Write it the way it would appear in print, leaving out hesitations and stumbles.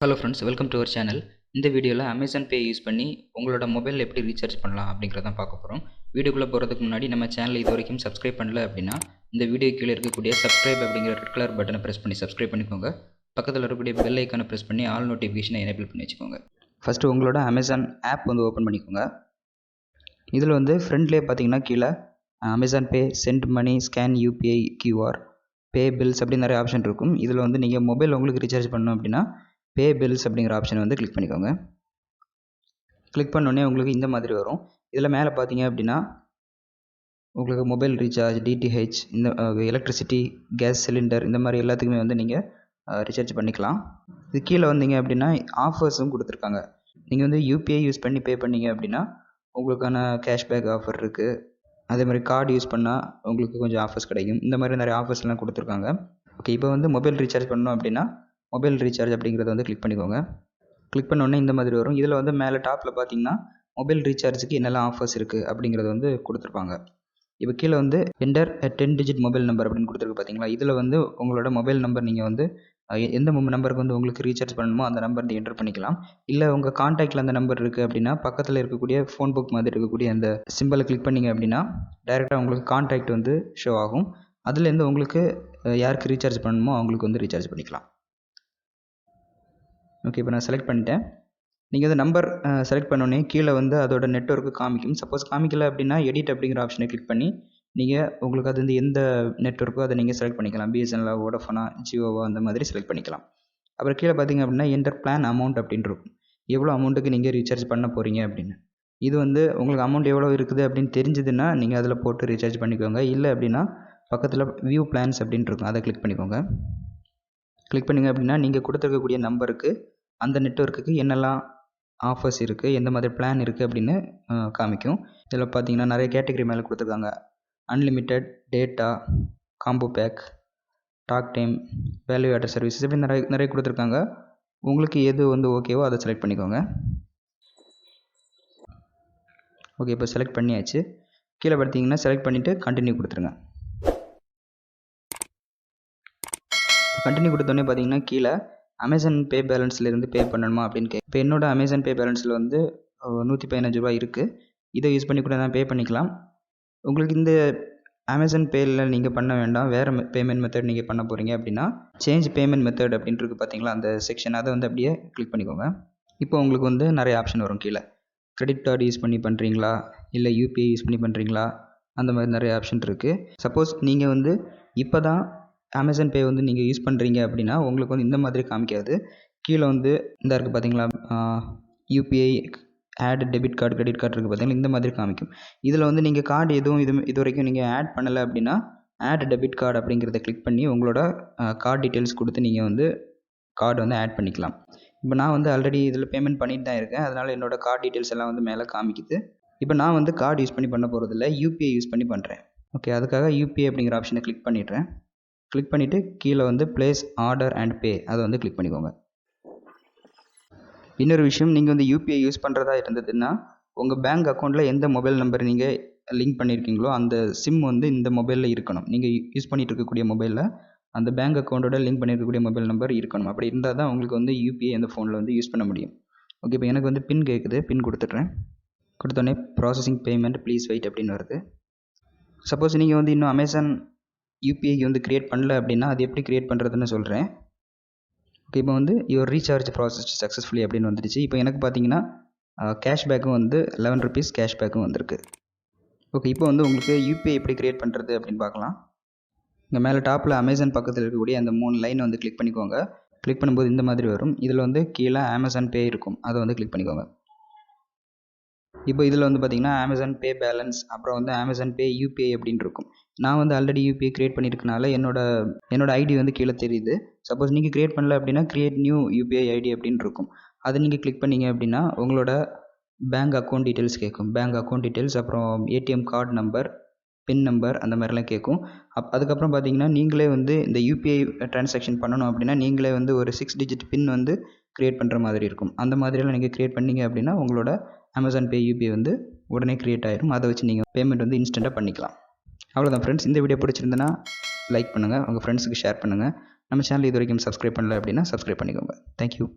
Hello friends, welcome to our channel. இந்த வீடியோவில் Amazon பே use பண்ணி உங்களோட மொபைலில் எப்படி ரீசார்ஜ் பண்ணலாம் அப்படிங்கிறதான் பார்க்க போகிறோம். வீடியோக்குள்ளே போகிறதுக்கு முன்னாடி நம்ம சேனல் இது வரைக்கும் சப்ஸ்கிரைப் பண்ணல அப்படின்னா இந்த வீடியோ கீழே இருக்கக்கூடிய சப்ஸ்கிரைப் அப்படிங்கிற ரெட் கலர் பட்டனை ப்ரெஸ் பண்ணி சப்ஸ்கிரைப் பண்ணிக்கோங்க. பக்கத்தில் இருக்கக்கூடிய பெல் ஐக்கானை ப்ரெஸ் பண்ணி ஆல் நோட்டிஃபிகேஷனை எனேபிள் பண்ணி வச்சுக்கோங்க. ஃபஸ்ட்டு உங்களோட அமேசான் ஆப் ஓப்பன் பண்ணிக்கோங்க. இதில் ஃப்ரண்ட்லேயே பார்த்தீங்கன்னா கீழே அமேசான் பே, சென்ட் மணி, ஸ்கேன் யூபிஐ, கியூஆர், பே பில்ஸ் அப்படி நிறைய ஆப்ஷன் இருக்கும். இதில் நீங்கள் மொபைல் உங்களுக்கு ரீசார்ஜ் பண்ணணும் அப்படின்னா பே பில்ஸ் அப்படிங்கிற ஆப்ஷனை கிளிக் பண்ணிக்கோங்க. கிளிக் பண்ணோடனே உங்களுக்கு இந்த மாதிரி வரும். இதில் மேலே பார்த்தீங்க அப்படின்னா உங்களுக்கு மொபைல் ரீசார்ஜ், டிடிஹெச், இந்த எலக்ட்ரிசிட்டி, கேஸ் சிலிண்டர் இந்த மாதிரி எல்லாத்துக்குமே நீங்கள் ரீசார்ஜ் பண்ணிக்கலாம். இது கீழே வந்தீங்க அப்படின்னா ஆஃபர்ஸும் கொடுத்துருக்காங்க. நீங்கள் யூபிஐ யூஸ் பண்ணி பே பண்ணீங்க அப்படின்னா உங்களுக்கான கேஷ்பேக் ஆஃபர் இருக்குது. அதே மாதிரி கார்டு யூஸ் பண்ணால் உங்களுக்கு கொஞ்சம் ஆஃபர்ஸ் கிடைக்கும். இந்த மாதிரி நிறைய ஆஃபர்ஸ்லாம் கொடுத்துருக்காங்க. ஓகே, இப்போ மொபைல் ரீசார்ஜ் பண்ணோம் அப்படின்னா மொபைல் ரீசார்ஜ் அப்படிங்கிறத கிளிக் பண்ணிக்கோங்க. கிளிக் பண்ணோடனே இந்த மாதிரி வரும். இதில் மேலே டாப்பில் பார்த்தீங்கன்னா மொபைல் ரீசார்ஜுக்கு என்னெல்லாம் ஆஃபர்ஸ் இருக்குது அப்படிங்கிறத கொடுத்துருப்பாங்க. இப்போ கீழே என்டர் 10 டிஜிட் மொபைல் நம்பர் அப்படின்னு கொடுத்துருக்கு பார்த்தீங்களா. இதில் உங்களோட மொபைல் நம்பர் நீங்கள் எந்த நம்பருக்கு உங்களுக்கு ரீசார்ஜ் பண்ணணுமோ அந்த நம்பர் என்டர் பண்ணிக்கலாம். இல்லை உங்கள் கான்டாக்டில் அந்த நம்பர் இருக்குது அப்படின்னா பக்கத்தில் இருக்கக்கூடிய ஃபோன் புக் மாதிரி இருக்கக்கூடிய அந்த சிம்பிளை கிளிக் பண்ணிங்க அப்படின்னா டைரெக்டாக உங்களுக்கு கான்டாக்ட் ஷோ ஆகும். அதுலேருந்து உங்களுக்கு யாருக்கு ரீசார்ஜ் பண்ணணுமோ அவங்களுக்கு ரீசார்ஜ் பண்ணிக்கலாம். ஓகே, இப்போ நான் செலக்ட் பண்ணிட்டேன். நீங்கள் நம்பர் செலக்ட் பண்ணோன்னே கீழே அதோட நெட்வொர்க்கு காமிக்கும். சப்போஸ் காமிக்கல அப்படின்னா எடிட் அப்படிங்கிற ஆப்ஷனை கிளிக் பண்ணி நீங்கள் உங்களுக்கு அது எந்த நெட்வொர்க்கோ அதை நீங்கள் செலக்ட் பண்ணிக்கலாம். பிஎஸ்என்எல், வோடஃபோனா, ஜியோவா அந்த மாதிரி செலக்ட் பண்ணிக்கலாம். அப்புறம் கீழே பார்த்தீங்க அப்படின்னா என்டர் பிளான் அமௌண்ட் அப்படின்னு இருக்கும். எவ்வளோ அமௌண்ட்டுக்கு நீங்கள் ரீசார்ஜ் பண்ண போகிறீங்க அப்படின்னு. இது உங்களுக்கு அமௌண்ட் எவ்வளோ இருக்குது அப்படின்னு தெரிஞ்சதுன்னா நீங்கள் அதில் போட்டு ரீசார்ஜ் பண்ணிக்கோங்க. இல்லை அப்படின்னா பக்கத்தில் வியூ பிளான்ஸ் அப்படின்னு இருக்கும், அதை கிளிக் பண்ணிக்கோங்க. கிளிக் பண்ணிங்க அப்படின்னா நீங்கள் கொடுத்துருக்கக்கூடிய நம்பருக்கு அந்த நெட்வொர்க்குக்கு என்னெல்லாம் ஆஃபர்ஸ் இருக்குது, எந்த மாதிரி பிளான் இருக்குது அப்படின்னு காமிக்கும். இதில் பார்த்தீங்கன்னா நிறைய கேட்டகரி மேலே கொடுத்துருக்காங்க. Unlimited, data, combo pack, talk time, value added services இப்படி நிறைய கொடுத்துருக்காங்க. உங்களுக்கு எது ஓகேவோ அதை செலக்ட் பண்ணிக்கோங்க. ஓகே, இப்போ செலக்ட் பண்ணியாச்சு. கீழே பார்த்தீங்கன்னா செலக்ட் பண்ணிவிட்டு கண்டினியூ கொடுத்துருங்க. கண்டினியூ கொடுத்தோன்னே பார்த்தீங்கன்னா கீழே அமேசான் பே பேலன்ஸ்லேருந்து பே பண்ணணுமா அப்படின்னு இப்போ என்னோட அமேசான் பே பேலன்ஸில் ₹115 இருக்குது. இதை யூஸ் பண்ணி கூட நான் பே பண்ணிக்கலாம். உங்களுக்கு இந்த அமேசான் பேயில் நீங்கள் பண்ண வேண்டாம், வேறு பேமெண்ட் மெத்தட் நீங்கள் பண்ண போகிறீங்க அப்படின்னா சேஞ்ச் பேமெண்ட் மெத்தட் அப்படின்ட்டு இருக்குது பார்த்தீங்களா, அந்த செக்ஷன் அதை அப்படியே கிளிக் பண்ணிக்கோங்க. இப்போ உங்களுக்கு நிறைய ஆப்ஷன் வரும். கீழே கிரெடிட் கார்டு யூஸ் பண்ணி பண்ணுறீங்களா, இல்லை யூபிஐ யூஸ் பண்ணி பண்ணுறீங்களா, அந்த மாதிரி நிறைய ஆப்ஷன் இருக்குது. சப்போஸ் நீங்கள் இப்போ தான் அமேசான் பே நீங்கள் யூஸ் பண்ணுறீங்க அப்படின்னா உங்களுக்கு இந்த மாதிரி காமிக்காது. கீழே இந்த இருக்குது பார்த்தீங்களா, UPI add debit card, credit card இருக்குது பார்த்தீங்களா, இந்த மாதிரி காமிக்கும். இதில் நீங்கள் கார்டு எதுவும் இது வரைக்கும் நீங்கள் ஆட் பண்ணலை அப்படின்னா ஆட் டெபிட் கார்டு அப்படிங்கிறத கிளிக் பண்ணி உங்களோட கார்டு டீட்டெயில்ஸ் கொடுத்து நீங்கள் கார்டு ஆட் பண்ணிக்கலாம். இப்போ நான் ஆல்ரெடி இதில் பேமெண்ட் பண்ணிட்டு தான் இருக்கேன். அதனால் என்னோடய கார்டு டீட்டெயில்ஸ் எல்லாம் மேலே காமிக்குது. இப்போ நான் கார்டு யூஸ் பண்ணி பண்ண போகிறதில்ல, யூபிஐ யூஸ் பண்ணி பண்ணுறேன். ஓகே, அதுக்காக யூபிஐ அப்படிங்கிற ஆப்ஷனை கிளிக் பண்ணிடுறேன். கிளிக் பண்ணிவிட்டு கீழே ப்ளேஸ் ஆர்டர் அண்ட் பே அதை கிளிக் பண்ணிக்கோங்க. இன்னொரு விஷயம், நீங்கள் யூபிஐ யூஸ் பண்ணுறதா இருந்ததுன்னா உங்கள் பேங்க் அக்கௌண்ட்டில் எந்த மொபைல் நம்பர் நீங்கள் லிங்க் பண்ணியிருக்கீங்களோ அந்த சிம் இந்த மொபைலில் இருக்கணும். நீங்கள் யூஸ் பண்ணிகிட்டு இருக்கக்கூடிய மொபைலில் அந்த பேங்க் அக்கௌண்ட்டோட லிங்க் பண்ணியிருக்கக்கூடிய மொபைல் நம்பர் இருக்கணும். அப்படி இருந்தால் தான் உங்களுக்கு யூபிஐ அந்த ஃபோனில் யூஸ் பண்ண முடியும். ஓகே, இப்போ எனக்கு பின் கேட்குது, பின் கொடுத்துட்றேன். கொடுத்தோடனே ப்ராசஸிங் பேமெண்ட் ப்ளீஸ் வெயிட் அப்படின்னு வருது. சப்போஸ் நீங்கள் இன்னும் அமேசான் யூபிஐ கிரியேட் பண்ணல அப்படின்னா அது எப்படி கிரியேட் பண்ணுறதுன்னு சொல்கிறேன். ஓகே, இப்போ யுவர் ரீசார்ஜ் ப்ராசஸ் சக்ஸஸ்ஃபுல்லி அப்படின்னு வந்துடுச்சு. இப்போ எனக்கு பார்த்தீங்கன்னா கேஷ்பேக்கும் ₹11 கேஷ்பேக்கும் வந்திருக்கு. ஓகே, இப்போ உங்களுக்கு யூபிஐ எப்படி கிரியேட் பண்ணுறது அப்படின்னு பார்க்கலாம். இங்கே மேலே டாப்பில் அமேசான் பக்கத்தில் இருக்கக்கூடிய அந்த 3 லைன் கிளிக் பண்ணிக்கோங்க. கிளிக் பண்ணும்போது இந்த மாதிரி வரும். இதில் கீழே அமேசான் பே இருக்கும், அதை கிளிக் பண்ணிக்கோங்க. இப்போ இதில் பார்த்தீங்கன்னா அமேசான் பே பேலன்ஸ், அப்புறம் அமேசான் பே யூபிஐ அப்படின்னு இருக்கும். நான் ஆல்ரெடி யூபிஐ கிரியேட் பண்ணியிருக்கனால என்னோட ஐடி கீழே தெரியுது. சப்போஸ் நீங்கள் கிரியேட் பண்ணல அப்படின்னா கிரியேட் நியூ யூபிஐ ஐடி அப்படின்னு இருக்கும். அதை நீங்கள் கிளிக் பண்ணீங்க அப்படின்னா உங்களோட பேங்க் அக்கௌண்ட் டீட்டெயில்ஸ் கேட்கும். பேங்க் அக்கௌண்ட் டீட்டெயில்ஸ், அப்புறம் ஏடிஎம் கார்டு நம்பர், பின் நம்பர் அந்த மாதிரிலாம் கேட்கும். அதுக்கப்புறம் பார்த்தீங்கன்னா நீங்களே இந்த யூபிஐ ட்ரான்சாக்ஷன் பண்ணணும் அப்படின்னா நீங்களே ஒரு 6 டிஜிட் பின் கிரியேட் பண்ணுற மாதிரி இருக்கும். அந்த மாதிரியெல்லாம் நீங்கள் கிரியேட் பண்ணீங்க அப்படின்னா உங்களோட அமேசான் பே யூபிஐ உடனே கிரியேட் ஆயிரும். அதை வச்சு நீங்கள் பேமெண்ட் இன்ஸ்டண்ட்டாக பண்ணிக்கலாம். அவ்வளோதான் ஃப்ரெண்ட்ஸ். இந்த வீடியோ பிடிச்சிருந்தனா லைக் பண்ணுங்கள், உங்கள் ஃப்ரெண்ட்ஸுக்கு ஷேர் பண்ணுங்கள். நம்ம சேனல் இது வரைக்கும் சப்ஸ்கிரைப் பண்ணல அப்படின்னா சப்ஸ்கிரைப் பண்ணிக்கோங்க. தேங்க்யூ.